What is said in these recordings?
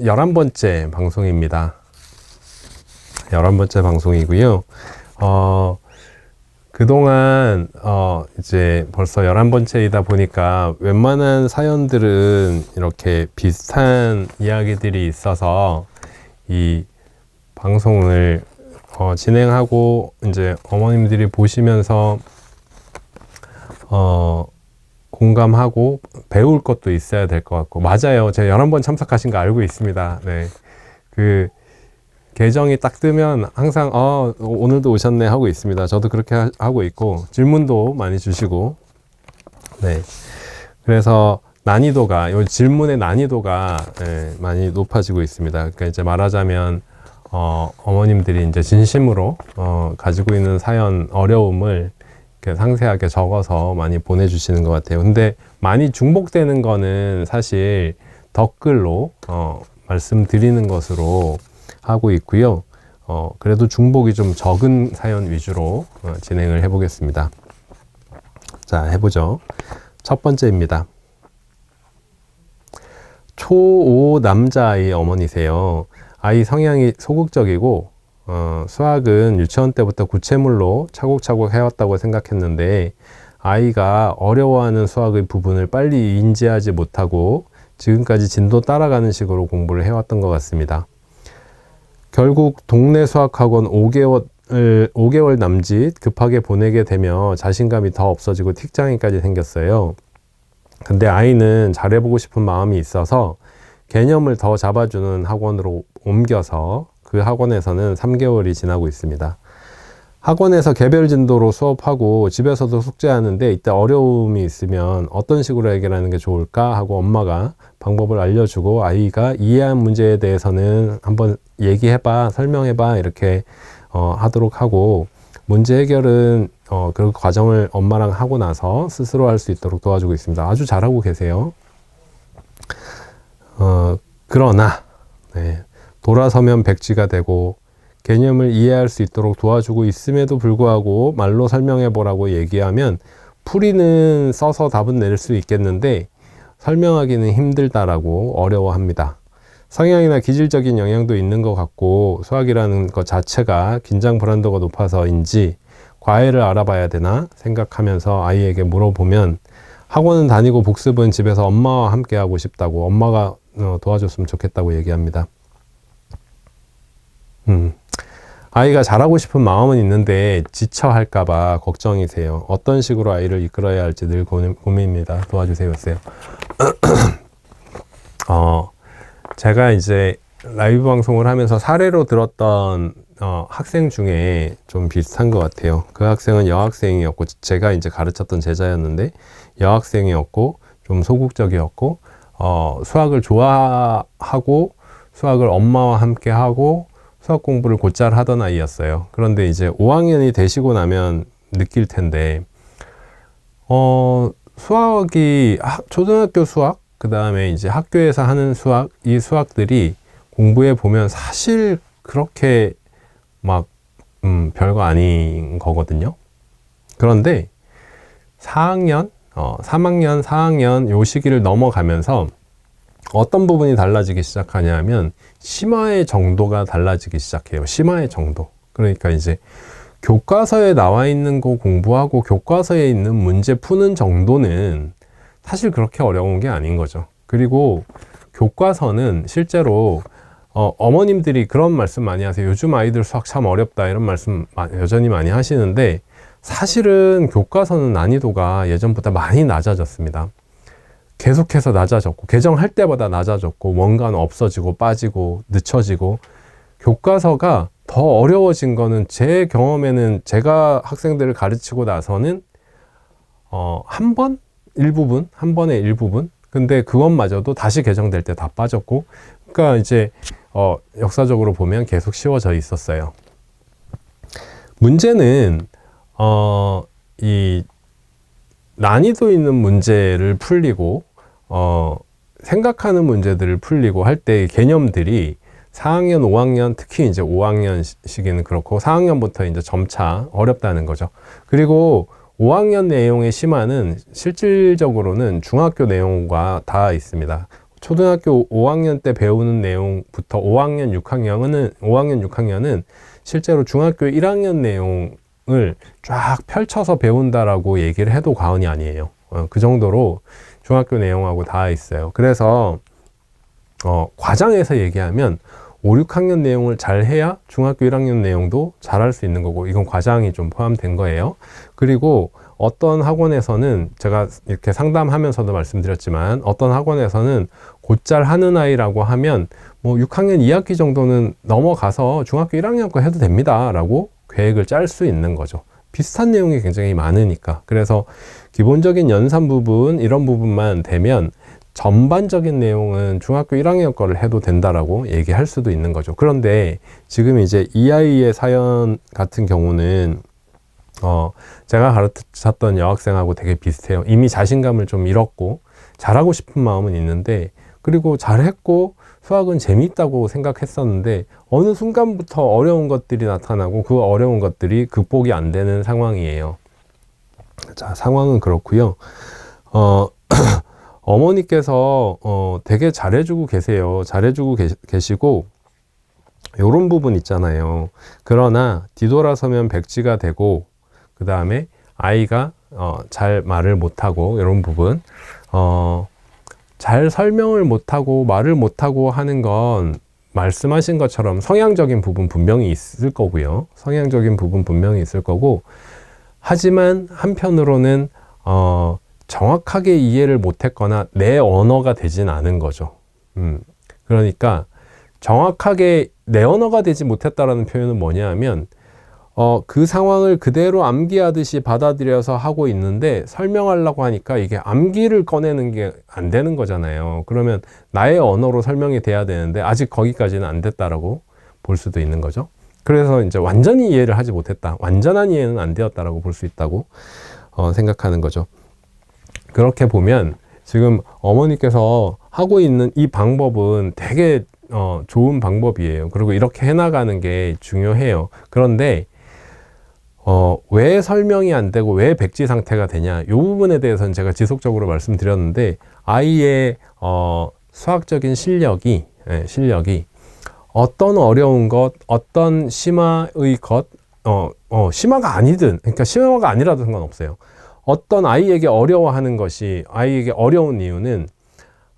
11번째 방송입니다. 11번째 방송이고요. 그동안 이제 벌써 11번째이다 보니까 웬만한 사연들은 이렇게 비슷한 이야기들이 있어서 이 방송을 진행하고 이제 어머님들이 보시면서 공감하고 배울 것도 있어야 될 것 같고, 맞아요. 제가 11번 참석하신 거 알고 있습니다. 네. 그 계정이 딱 뜨면 항상 오늘도 오셨네 하고 있습니다. 저도 그렇게 하고 있고, 질문도 많이 주시고, 네. 그래서 난이도가, 이 질문의 난이도가 많이 높아지고 있습니다. 그러니까 이제 말하자면 어머님들이 이제 진심으로 가지고 있는 사연 어려움을 이렇게 상세하게 적어서 많이 보내주시는 것 같아요. 근데 많이 중복되는 거는 사실 댓글로 말씀드리는 것으로 하고 있고요. 그래도 중복이 좀 적은 사연 위주로 진행을 해보겠습니다. 자, 해보죠. 첫 번째입니다. 초5 남자아이 어머니세요. 아이 성향이 소극적이고 수학은 유치원 때부터 구체물로 차곡차곡 해왔다고 생각했는데, 아이가 어려워하는 수학의 부분을 빨리 인지하지 못하고 지금까지 진도 따라가는 식으로 공부를 해왔던 것 같습니다. 결국 동네 수학학원 5개월 남짓 급하게 보내게 되며 자신감이 더 없어지고 틱장애까지 생겼어요. 근데 아이는 잘해보고 싶은 마음이 있어서 개념을 더 잡아주는 학원으로 옮겨서 그 학원에서는 3개월이 지나고 있습니다. 학원에서 개별 진도로 수업하고 집에서도 숙제하는데, 이때 어려움이 있으면 어떤 식으로 해결하는 게 좋을까 하고 엄마가 방법을 알려주고, 아이가 이해한 문제에 대해서는 한번 얘기해봐, 설명해봐 이렇게 하도록 하고, 문제 해결은 그 과정을 엄마랑 하고 나서 스스로 할 수 있도록 도와주고 있습니다. 아주 잘하고 계세요. 그러나 돌아서면 백지가 되고 개념을 이해할 수 있도록 도와주고 있음에도 불구하고 말로 설명해 보라고 얘기하면 풀이는 써서 답은 낼 수 있겠는데 설명하기는 힘들다라고 어려워합니다. 성향이나 기질적인 영향도 있는 것 같고, 수학이라는 것 자체가 긴장 불안도가 높아서인지 과외를 알아봐야 되나 생각하면서 아이에게 물어보면, 학원은 다니고 복습은 집에서 엄마와 함께 하고 싶다고, 엄마가 도와줬으면 좋겠다고 얘기합니다. 아이가 잘하고 싶은 마음은 있는데 지쳐 할까봐 걱정이세요. 어떤 식으로 아이를 이끌어야 할지 늘 고민입니다. 도와주세요. 제가 이제 라이브 방송을 하면서 사례로 들었던 학생 중에 좀 비슷한 것 같아요. 그 학생은 여학생이었고, 제가 이제 가르쳤던 제자였는데 여학생이었고 좀 소극적이었고, 수학을 좋아하고 수학을 엄마와 함께 하고 수학 공부를 곧잘 하던 아이였어요. 그런데 이제 5학년이 되시고 나면 느낄 텐데, 수학이 초등학교 수학, 그 다음에 이제 학교에서 하는 수학, 이 수학들이 공부해 보면 사실 그렇게 막 별거 아닌 거거든요. 그런데 4학년, 3학년, 4학년 요 시기를 넘어가면서 어떤 부분이 달라지기 시작하냐면 심화의 정도가 달라지기 시작해요. 심화의 정도. 그러니까 이제 교과서에 나와 있는 거 공부하고 교과서에 있는 문제 푸는 정도는 사실 그렇게 어려운 게 아닌 거죠. 그리고 교과서는 실제로 어머님들이 그런 말씀 많이 하세요. 요즘 아이들 수학 참 어렵다 이런 말씀 여전히 많이 하시는데, 사실은 교과서는 난이도가 예전보다 많이 낮아졌습니다. 계속해서 낮아졌고, 개정할 때마다 낮아졌고, 뭔가는 없어지고 빠지고 늦춰지고, 교과서가 더 어려워진 거는 제 경험에는, 제가 학생들을 가르치고 나서는 한 번의 일부분, 근데 그것마저도 다시 개정될 때 다 빠졌고, 그러니까 이제 역사적으로 보면 계속 쉬워져 있었어요. 문제는 이 난이도 있는 문제를 풀리고 생각하는 문제들을 풀리고 할 때 개념들이 4학년, 5학년, 특히 이제 5학년 시기는 그렇고 4학년부터 이제 점차 어렵다는 거죠. 그리고 5학년 내용의 심화는 실질적으로는 중학교 내용과 다 있습니다. 초등학교 5학년 때 배우는 내용부터 5학년, 6학년은 실제로 중학교 1학년 내용을 쫙 펼쳐서 배운다라고 얘기를 해도 과언이 아니에요. 그 정도로 중학교 내용하고 다 있어요. 그래서 과장해서 얘기하면 5, 6학년 내용을 잘 해야 중학교 1학년 내용도 잘할 수 있는 거고, 이건 과장이 좀 포함된 거예요. 그리고 어떤 학원에서는 제가 이렇게 상담하면서도 말씀드렸지만, 어떤 학원에서는 곧잘 하는 아이라고 하면 뭐 6학년 2학기 정도는 넘어가서 중학교 1학년 거 해도 됩니다 라고 계획을 짤 수 있는 거죠. 비슷한 내용이 굉장히 많으니까. 그래서 기본적인 연산 부분, 이런 부분만 되면 전반적인 내용은 중학교 1학년 거를 해도 된다라고 얘기할 수도 있는 거죠. 그런데 지금 이제 이 아이의 사연 같은 경우는 제가 가르쳤던 여학생하고 되게 비슷해요. 이미 자신감을 좀 잃었고 잘하고 싶은 마음은 있는데, 그리고 잘했고 수학은 재미있다고 생각했었는데 어느 순간부터 어려운 것들이 나타나고 그 어려운 것들이 극복이 안 되는 상황이에요. 자, 상황은 그렇고요. 어머니께서 되게 잘해주고 계세요. 잘해주고 계시고 요런 부분 있잖아요. 그러나 뒤돌아서면 백지가 되고, 그 다음에 아이가 잘 말을 못하고, 이런 부분 잘 설명을 못하고 말을 못하고 하는 건 말씀하신 것처럼 성향적인 부분 분명히 있을 거고요. 성향적인 부분 분명히 있을 거고, 하지만 한편으로는 정확하게 이해를 못했거나 내 언어가 되진 않은 거죠. 그러니까 정확하게 내 언어가 되지 못했다라는 표현은 뭐냐 하면 그 상황을 그대로 암기하듯이 받아들여서 하고 있는데 설명하려고 하니까 이게 암기를 꺼내는 게 안 되는 거잖아요. 그러면 나의 언어로 설명이 돼야 되는데 아직 거기까지는 안 됐다라고 볼 수도 있는 거죠. 그래서 이제 완전히 이해를 하지 못했다, 완전한 이해는 안 되었다라고 볼 수 있다고 생각하는 거죠. 그렇게 보면 지금 어머니께서 하고 있는 이 방법은 되게 좋은 방법이에요. 그리고 이렇게 해나가는 게 중요해요. 그런데 왜 설명이 안 되고 왜 백지 상태가 되냐, 이 부분에 대해서는 제가 지속적으로 말씀드렸는데, 아이의 수학적인 실력이 어떤 어려운 것, 어떤 심화의 것, 심화가 아니든, 그러니까 심화가 아니라도 상관없어요. 어떤 아이에게 어려워하는 것이, 아이에게 어려운 이유는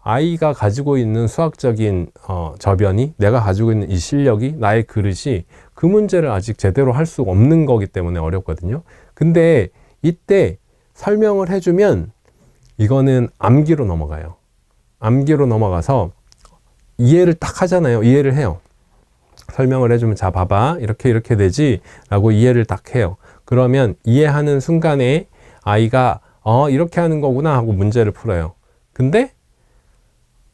아이가 가지고 있는 수학적인 저변이, 내가 가지고 있는 이 실력이, 나의 그릇이 그 문제를 아직 제대로 할 수 없는 거기 때문에 어렵거든요. 근데 이때 설명을 해주면 이거는 암기로 넘어가요. 암기로 넘어가서 이해를 딱 하잖아요. 이해를 해요. 설명을 해주면, 자 봐봐, 이렇게 이렇게 되지 라고 이해를 딱 해요. 그러면 이해하는 순간에 아이가 이렇게 하는 거구나 하고 문제를 풀어요. 근데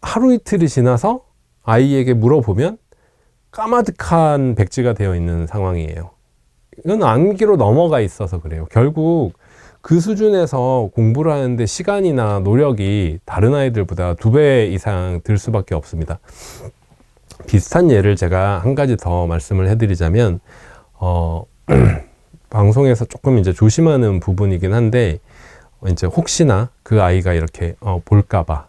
하루 이틀이 지나서 아이에게 물어보면 까마득한 백지가 되어 있는 상황이에요. 이건 암기로 넘어가 있어서 그래요. 결국 그 수준에서 공부를 하는데 시간이나 노력이 다른 아이들보다 2배 이상 들 수밖에 없습니다. 비슷한 예를 제가 한 가지 더 말씀을 해드리자면, 방송에서 조금 이제 조심하는 부분이긴 한데, 이제 혹시나 그 아이가 이렇게 볼까봐,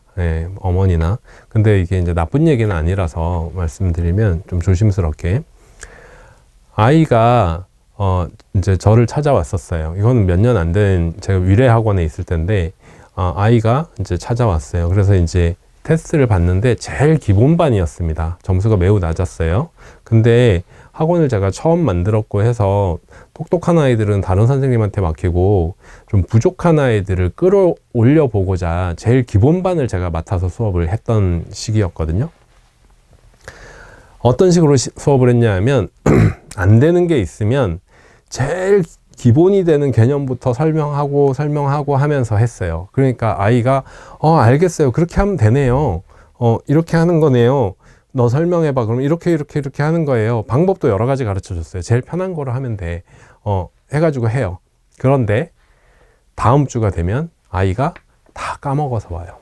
어머니나, 근데 이게 이제 나쁜 얘기는 아니라서 말씀드리면 좀 조심스럽게, 아이가 이제 저를 찾아왔었어요. 이거는 몇 년 안 된 제가 위례 학원에 있을 텐데, 아이가 이제 찾아왔어요. 그래서 이제 테스트를 봤는데 제일 기본반이었습니다. 점수가 매우 낮았어요. 근데 학원을 제가 처음 만들었고 해서 똑똑한 아이들은 다른 선생님한테 맡기고 좀 부족한 아이들을 끌어올려 보고자 제일 기본반을 제가 맡아서 수업을 했던 시기였거든요. 어떤 식으로 수업을 했냐 하면 안 되는 게 있으면 제일 기본이 되는 개념부터 설명하고 하면서 했어요. 그러니까 아이가 알겠어요. 그렇게 하면 되네요. 이렇게 하는 거네요. 너 설명해봐. 그럼 이렇게 하는 거예요. 방법도 여러 가지 가르쳐 줬어요. 제일 편한 거로 하면 돼. 해가지고 해요. 그런데 다음 주가 되면 아이가 다 까먹어서 와요.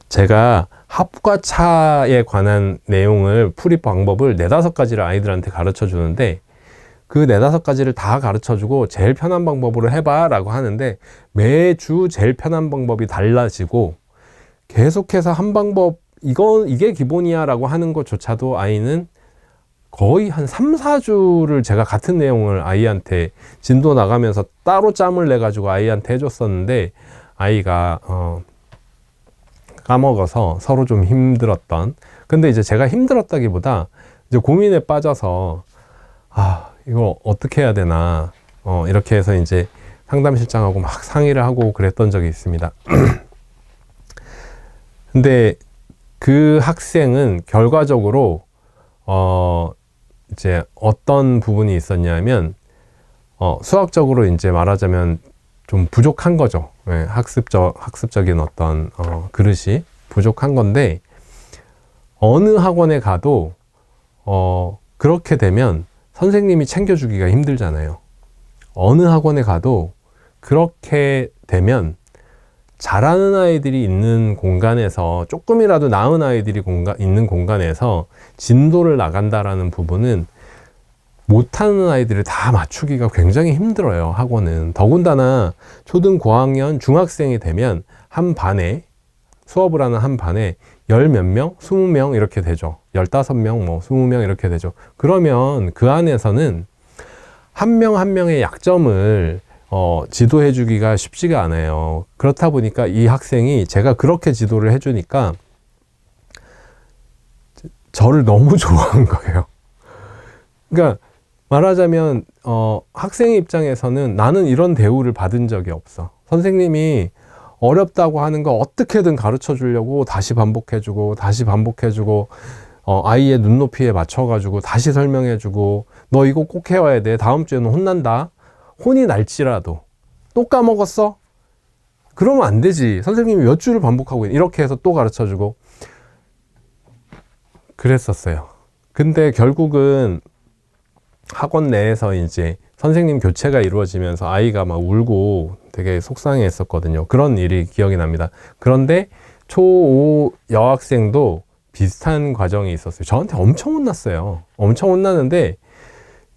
제가 합과 차에 관한 내용을, 풀이 방법을 4-5가지를 아이들한테 가르쳐 주는데, 그 4-5가지를 다 가르쳐 주고 제일 편한 방법으로 해봐 라고 하는데, 매주 제일 편한 방법이 달라지고 계속해서 한 방법, 이게 기본이야 라고 하는 것조차도 아이는 거의 한 3, 4주를 제가 같은 내용을 아이한테 진도 나가면서 따로 짬을 내가지고 아이한테 해줬었는데, 아이가 까먹어서 서로 좀 힘들었던. 근데 이제 제가 힘들었다기보다 이제 고민에 빠져서 이거 어떻게 해야 되나 이렇게 해서 이제 상담실장하고 막 상의를 하고 그랬던 적이 있습니다. 근데 그 학생은 결과적으로 이제 어떤 부분이 있었냐면 수학적으로 이제 말하자면 좀 부족한 거죠. 네, 학습적인 어떤 그릇이 부족한 건데, 어느 학원에 가도 그렇게 되면 선생님이 챙겨주기가 힘들잖아요. 어느 학원에 가도 그렇게 되면 잘하는 아이들이 있는 공간에서, 조금이라도 나은 아이들이 있는 공간에서 진도를 나간다라는 부분은 못하는 아이들을 다 맞추기가 굉장히 힘들어요, 학원은. 더군다나 초등 고학년 중학생이 되면 한 반에, 수업을 하는 한 반에 10몇 명, 20명 이렇게 되죠. 15명, 20명 이렇게 되죠. 그러면 그 안에서는 한 명 한 명의 약점을 지도해 주기가 쉽지가 않아요. 그렇다 보니까 이 학생이, 제가 그렇게 지도를 해주니까 저를 너무 좋아한 거예요. 그러니까 말하자면 학생의 입장에서는 나는 이런 대우를 받은 적이 없어. 선생님이 어렵다고 하는 거 어떻게든 가르쳐 주려고 다시 반복해주고 다시 반복해주고 아이의 눈높이에 맞춰가지고 다시 설명해주고, 너 이거 꼭 해와야 돼, 다음 주에는 혼난다, 혼이 날지라도 또 까먹었어? 그러면 안 되지, 선생님이 몇 주를 반복하고 이렇게 해서 또 가르쳐주고 그랬었어요. 근데 결국은 학원 내에서 이제 선생님 교체가 이루어지면서 아이가 막 울고 되게 속상해 했었거든요. 그런 일이 기억이 납니다. 그런데 초5 여학생도 비슷한 과정이 있었어요. 저한테 엄청 혼났어요. 엄청 혼나는데,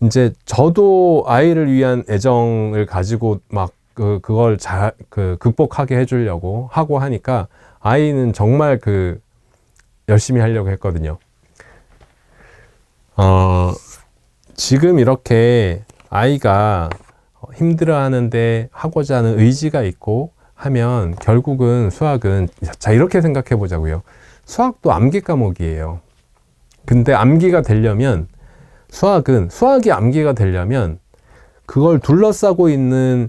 이제 저도 아이를 위한 애정을 가지고 막 그걸 극복하게 해주려고 하고 하니까 아이는 정말 열심히 하려고 했거든요. 지금 이렇게 아이가 힘들어하는데 하고자 하는 의지가 있고 하면 결국은 수학은, 자, 이렇게 생각해 보자고요. 수학도 암기 과목이에요. 근데 암기가 되려면, 수학이 암기가 되려면 그걸 둘러싸고 있는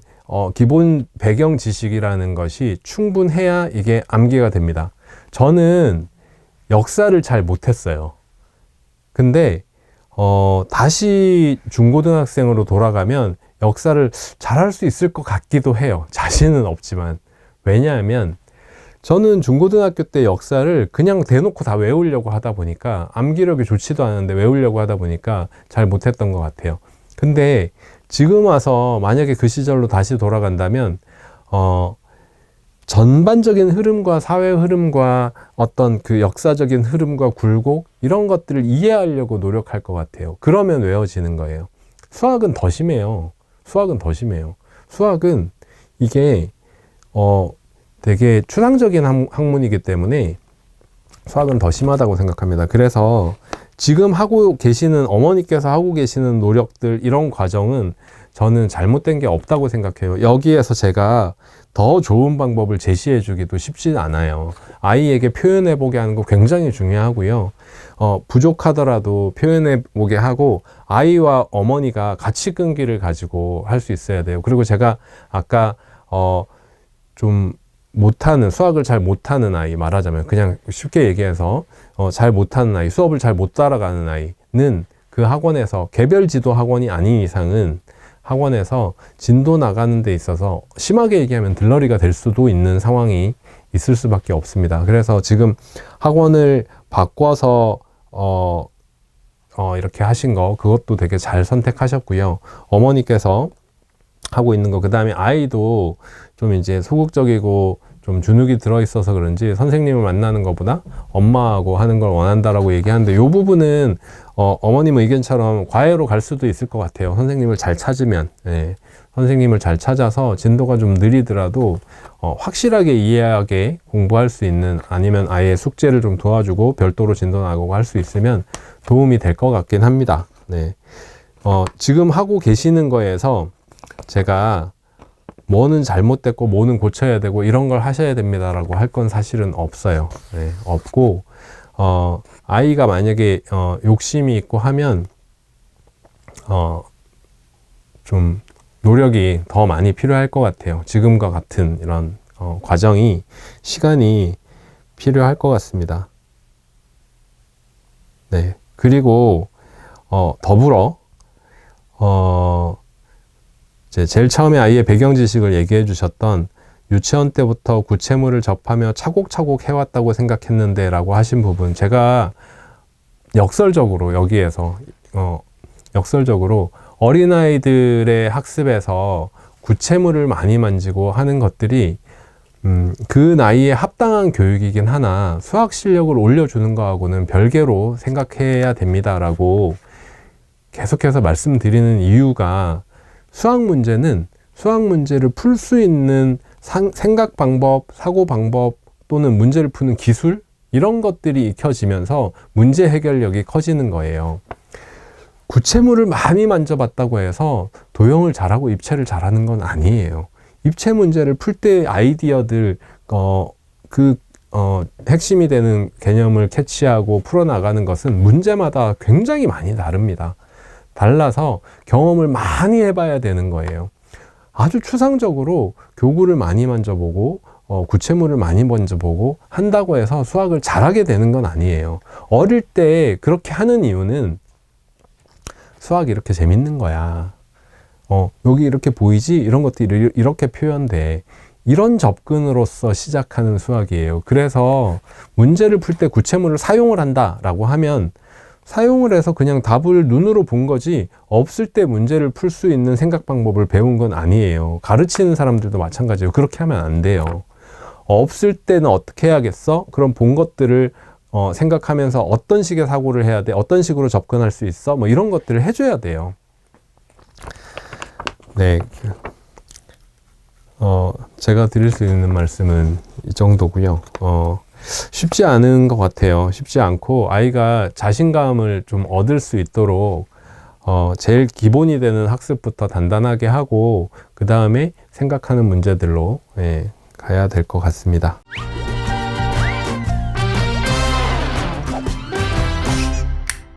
기본 배경 지식이라는 것이 충분해야 이게 암기가 됩니다. 저는 역사를 잘 못했어요. 근데 다시 중고등학생으로 돌아가면 역사를 잘할 수 있을 것 같기도 해요. 자신은 없지만. 왜냐하면 저는 중고등학교 때 역사를 그냥 대놓고 다 외우려고 하다 보니까, 암기력이 좋지도 않은데 외우려고 하다 보니까 잘 못했던 것 같아요. 근데 지금 와서 만약에 그 시절로 다시 돌아간다면 전반적인 흐름과 사회 흐름과 어떤 그 역사적인 흐름과 굴곡, 이런 것들을 이해하려고 노력할 것 같아요. 그러면 외워지는 거예요. 수학은 더 심해요. 수학은 이게 되게 추상적인 학문이기 때문에 수학은 더 심하다고 생각합니다. 그래서 지금 어머니께서 하고 계시는 노력들, 이런 과정은 저는 잘못된 게 없다고 생각해요. 여기에서 제가 더 좋은 방법을 제시해 주기도 쉽지 않아요. 아이에게 표현해 보게 하는 거 굉장히 중요하고요. 부족하더라도 표현해 보게 하고, 아이와 어머니가 가치끈기를 가지고 할 수 있어야 돼요. 그리고 제가 아까 좀 수학을 잘 못하는 아이, 말하자면 그냥 쉽게 얘기해서 잘 못하는 아이, 수업을 잘 못 따라가는 아이는 그 학원에서, 개별 지도 학원이 아닌 이상은 학원에서 진도 나가는 데 있어서 심하게 얘기하면 들러리가 될 수도 있는 상황이 있을 수밖에 없습니다. 그래서 지금 학원을 바꿔서 이렇게 하신 거, 그것도 되게 잘 선택하셨고요. 어머니께서 하고 있는 거, 그 다음에 아이도 좀 이제 소극적이고 좀 주눅이 들어있어서 그런지 선생님을 만나는 것보다 엄마하고 하는 걸 원한다라고 얘기하는데, 이 부분은 어머님 의견처럼 과외로 갈 수도 있을 것 같아요. 선생님을 잘 찾으면. 예. 선생님을 잘 찾아서 진도가 좀 느리더라도 확실하게 이해하게 공부할 수 있는, 아니면 아예 숙제를 좀 도와주고 별도로 진도 나가고 할 수 있으면 도움이 될 것 같긴 합니다. 네. 지금 하고 계시는 거에서 제가 뭐는 잘못됐고 뭐는 고쳐야 되고 이런 걸 하셔야 됩니다라고 할 건 사실은 없어요. 네, 없고, 아이가 만약에 욕심이 있고 하면 좀 노력이 더 많이 필요할 것 같아요. 지금과 같은 이런 과정이, 시간이 필요할 것 같습니다. 네. 그리고 더불어 이제 제일 처음에 아이의 배경 지식을 얘기해 주셨던, 유치원 때부터 구체물을 접하며 차곡차곡 해왔다고 생각했는데 라고 하신 부분, 제가 역설적으로 여기에서 역설적으로 어린아이들의 학습에서 구체물을 많이 만지고 하는 것들이 그 나이에 합당한 교육이긴 하나 수학 실력을 올려주는 거하고는 별개로 생각해야 됩니다라고 계속해서 말씀드리는 이유가, 수학 문제를 풀 수 있는 생각 방법, 사고 방법 또는 문제를 푸는 기술, 이런 것들이 익혀지면서 문제 해결력이 커지는 거예요. 구체물을 많이 만져봤다고 해서 도형을 잘하고 입체를 잘하는 건 아니에요. 입체 문제를 풀 때 아이디어들, 핵심이 되는 개념을 캐치하고 풀어나가는 것은 문제마다 굉장히 많이 다릅니다. 달라서 경험을 많이 해봐야 되는 거예요. 아주 추상적으로 교구를 많이 만져보고 구체물을 많이 만져보고 한다고 해서 수학을 잘하게 되는 건 아니에요. 어릴 때 그렇게 하는 이유는, 수학이 이렇게 재밌는 거야. 여기 이렇게 보이지? 이런 것들이 이렇게 표현돼. 이런 접근으로서 시작하는 수학이에요. 그래서 문제를 풀 때 구체물을 사용을 한다라고 하면, 사용을 해서 그냥 답을 눈으로 본 거지, 없을 때 문제를 풀 수 있는 생각 방법을 배운 건 아니에요. 가르치는 사람들도 마찬가지예요. 그렇게 하면 안 돼요. 없을 때는 어떻게 해야겠어? 그럼 본 것들을 생각하면서 어떤 식의 사고를 해야 돼? 어떤 식으로 접근할 수 있어? 뭐 이런 것들을 해줘야 돼요. 네. 제가 드릴 수 있는 말씀은 이 정도고요. 쉽지 않은 것 같아요. 쉽지 않고, 아이가 자신감을 좀 얻을 수 있도록 제일 기본이 되는 학습부터 단단하게 하고, 그 다음에 생각하는 문제들로 가야 될 것 같습니다.